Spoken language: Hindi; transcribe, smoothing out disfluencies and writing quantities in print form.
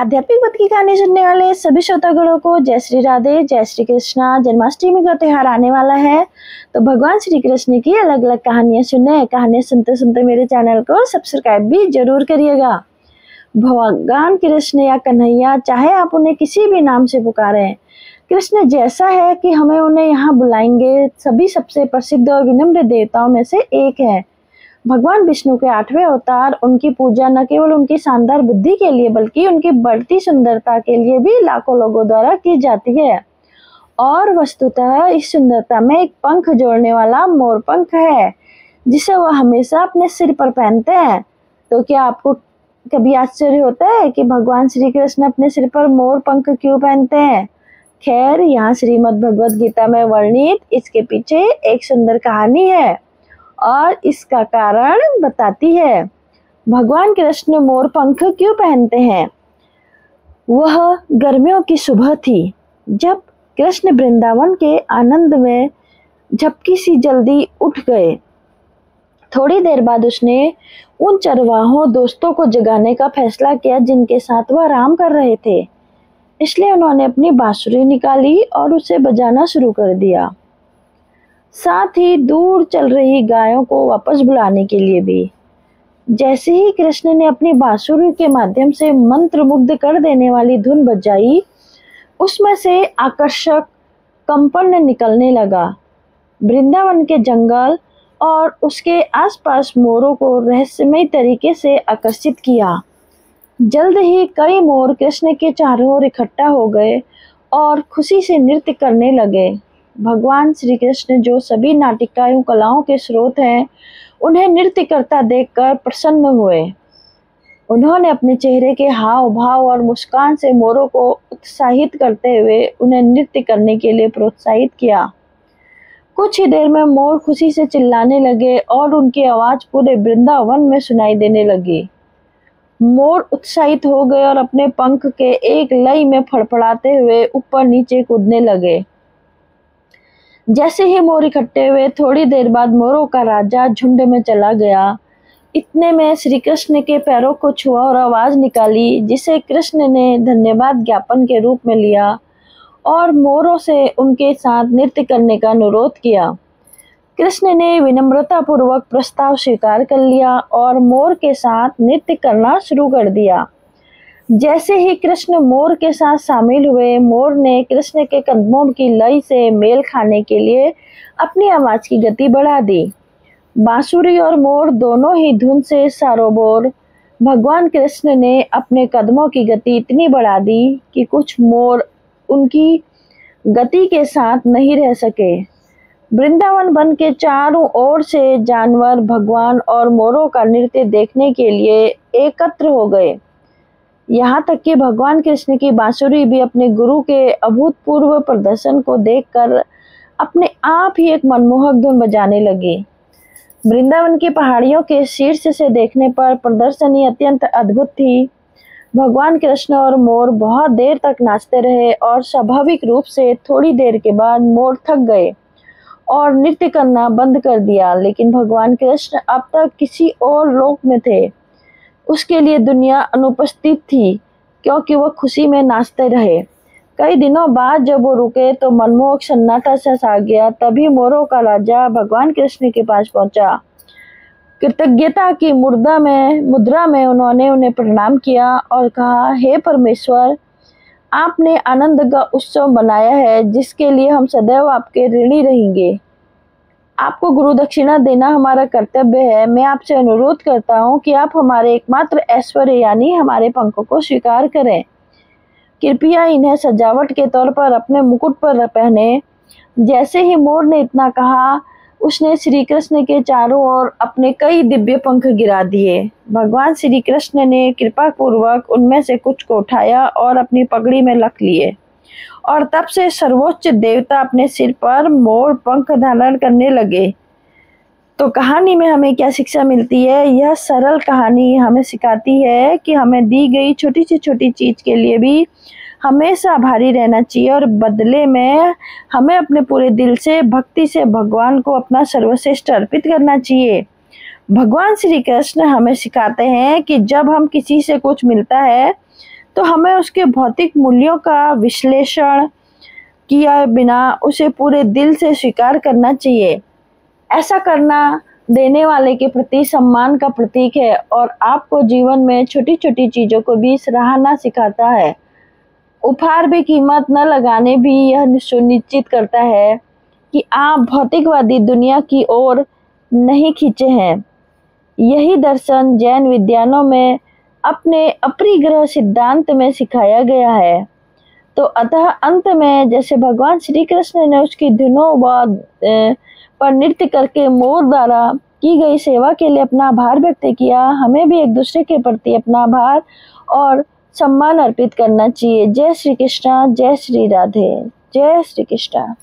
आध्यात्मिक पथ की कहानी सुनने वाले सभी श्रोतागणों को जय श्री राधे, जय श्री कृष्णा। जन्माष्टमी का त्योहार आने वाला है, तो भगवान श्री कृष्ण की अलग अलग कहानियां सुने। कहानियां सुनते सुनते मेरे चैनल को सब्सक्राइब भी जरूर करिएगा। भगवान कृष्ण या कन्हैया, चाहे आप उन्हें किसी भी नाम से पुकारें, कृष्ण जैसा है कि हमें उन्हें यहाँ बुलाएंगे। सभी सबसे प्रसिद्ध और विनम्र देवताओं में से एक है। भगवान विष्णु के 8वें अवतार। उनकी पूजा न केवल उनकी शानदार बुद्धि के लिए बल्कि उनकी बढ़ती सुंदरता के लिए भी लाखों लोगों द्वारा की जाती है। और वस्तुतः इस सुंदरता में एक पंख जोड़ने वाला मोर पंख है, जिसे वह हमेशा अपने सिर पर पहनते हैं। तो क्या आपको कभी आश्चर्य होता है कि भगवान श्री कृष्ण अपने सिर पर मोर पंख क्यों पहनते हैं? खैर, यहाँ श्रीमद् भगवद गीता में वर्णित इसके पीछे एक सुंदर कहानी है और इसका कारण बताती है। भगवान कृष्ण मोर पंख क्यों पहनते हैं? वह गर्मियों की सुबह थी जब कृष्ण वृंदावन के आनंद में झपकी सी जल्दी उठ गए। थोड़ी देर बाद उसने उन चरवाहों दोस्तों को जगाने का फैसला किया जिनके साथ वह आराम कर रहे थे। इसलिए उन्होंने अपनी बांसुरी निकाली और उसे बजाना शुरू कर दिया, साथ ही दूर चल रही गायों को वापस बुलाने के लिए भी। जैसे ही कृष्ण ने अपनी बांसुरी के माध्यम से मंत्र मुग्ध कर देने वाली धुन बजाई, उसमें से आकर्षक कंपन निकलने लगा। वृंदावन के जंगल और उसके आसपास मोरों को रहस्यमय तरीके से आकर्षित किया। जल्द ही कई मोर कृष्ण के चारों ओर इकट्ठा हो गए और खुशी से नृत्य करने लगे। भगवान श्री कृष्ण, जो सभी नाटिकाओं कलाओं के स्रोत हैं, उन्हें नृत्य करता देखकर प्रसन्न हुए। उन्होंने अपने चेहरे के हाव भाव और मुस्कान से मोरों को उत्साहित करते हुए उन्हें नृत्य करने के लिए प्रोत्साहित किया। कुछ ही देर में मोर खुशी से चिल्लाने लगे और उनकी आवाज पूरे वृंदावन में सुनाई देने लगी। मोर उत्साहित हो गए और अपने पंख के एक लय में फड़फड़ाते हुए ऊपर नीचे कूदने लगे। जैसे ही मोर इकट्ठे हुए, थोड़ी देर बाद मोरों का राजा झुंड में चला गया। इतने में श्री कृष्ण के पैरों को छुआ और आवाज निकाली, जिसे कृष्ण ने धन्यवाद ज्ञापन के रूप में लिया और मोरों से उनके साथ नृत्य करने का अनुरोध किया। कृष्ण ने विनम्रता पूर्वक प्रस्ताव स्वीकार कर लिया और मोर के साथ नृत्य करना शुरू कर दिया। जैसे ही कृष्ण मोर के साथ शामिल हुए, मोर ने कृष्ण के कदमों की लय से मेल खाने के लिए अपनी आवाज की गति बढ़ा दी। बांसुरी और मोर दोनों ही धुन से सारोबोर। भगवान कृष्ण ने अपने कदमों की गति इतनी बढ़ा दी कि कुछ मोर उनकी गति के साथ नहीं रह सके। वृंदावन वन के चारों ओर से जानवर भगवान और मोरों का नृत्य देखने के लिए एकत्र हो गए। यहाँ तक कि भगवान कृष्ण की बांसुरी भी अपने गुरु के अभूतपूर्व प्रदर्शन को देखकर अपने आप ही एक मनमोहक धुन बजाने लगी। वृंदावन की पहाड़ियों के शीर्ष से देखने पर प्रदर्शनी अत्यंत अद्भुत थी। भगवान कृष्ण और मोर बहुत देर तक नाचते रहे और स्वाभाविक रूप से थोड़ी देर के बाद मोर थक गए और नृत्य करना बंद कर दिया। लेकिन भगवान कृष्ण अब तक किसी और लोक में थे। उसके लिए दुनिया अनुपस्थित थी, क्योंकि वह खुशी में नाचते रहे। कई दिनों बाद जब वो रुके तो मनमोहक सन्नाटा सा छा गया। तभी मोरों का राजा भगवान कृष्ण के पास पहुंचा। कृतज्ञता की मुद्रा में उन्होंने उन्हें प्रणाम किया और कहा, हे परमेश्वर, आपने आनंद का उत्सव बनाया है, जिसके लिए हम सदैव आपके ऋणी रहेंगे। आपको गुरु दक्षिणा देना हमारा कर्तव्य है। मैं आपसे अनुरोध करता हूँ कि आप हमारे एकमात्र ऐश्वर्य यानी हमारे पंखों को स्वीकार करें। कृपया इन्हें सजावट के तौर पर अपने मुकुट पर पहने। जैसे ही मोर ने इतना कहा, उसने श्री कृष्ण के चारों ओर अपने कई दिव्य पंख गिरा दिए। भगवान श्री कृष्ण ने कृपा पूर्वक उनमें से कुछ को उठाया और अपनी पगड़ी में रख लिए, और तब से सर्वोच्च देवता अपने सिर पर मोर पंख धारण करने लगे। तो कहानी में हमें क्या शिक्षा मिलती है? यह सरल कहानी हमें सिखाती है कि हमें दी गई छोटी से छोटी चीज के लिए भी हमेशा आभारी रहना चाहिए और बदले में हमें अपने पूरे दिल से भक्ति से भगवान को अपना सर्वश्रेष्ठ अर्पित करना चाहिए। भगवान श्री कृष्ण हमें सिखाते हैं कि जब हम किसी से कुछ मिलता है तो हमें उसके भौतिक मूल्यों का विश्लेषण किया बिना उसे पूरे दिल से स्वीकार करना चाहिए। ऐसा करना देने वाले के प्रति सम्मान का प्रतीक है और आपको जीवन में छोटी छोटी चीजों को भी सराहना सिखाता है। उपहार भी कीमत न लगाने भी यह सुनिश्चित करता है कि आप भौतिकवादी दुनिया की ओर नहीं खींचे हैं। यही दर्शन जैन विद्यानों में अपने अपरिग्रह सिद्धांत में सिखाया गया है। तो अतः अंत में जैसे भगवान श्री कृष्ण ने उसकी धुनों पर नृत्य करके मोर द्वारा की गई सेवा के लिए अपना आभार व्यक्त किया, हमें भी एक दूसरे के प्रति अपना आभार और सम्मान अर्पित करना चाहिए। जय श्री कृष्णा, जय श्री राधे, जय श्री कृष्णा।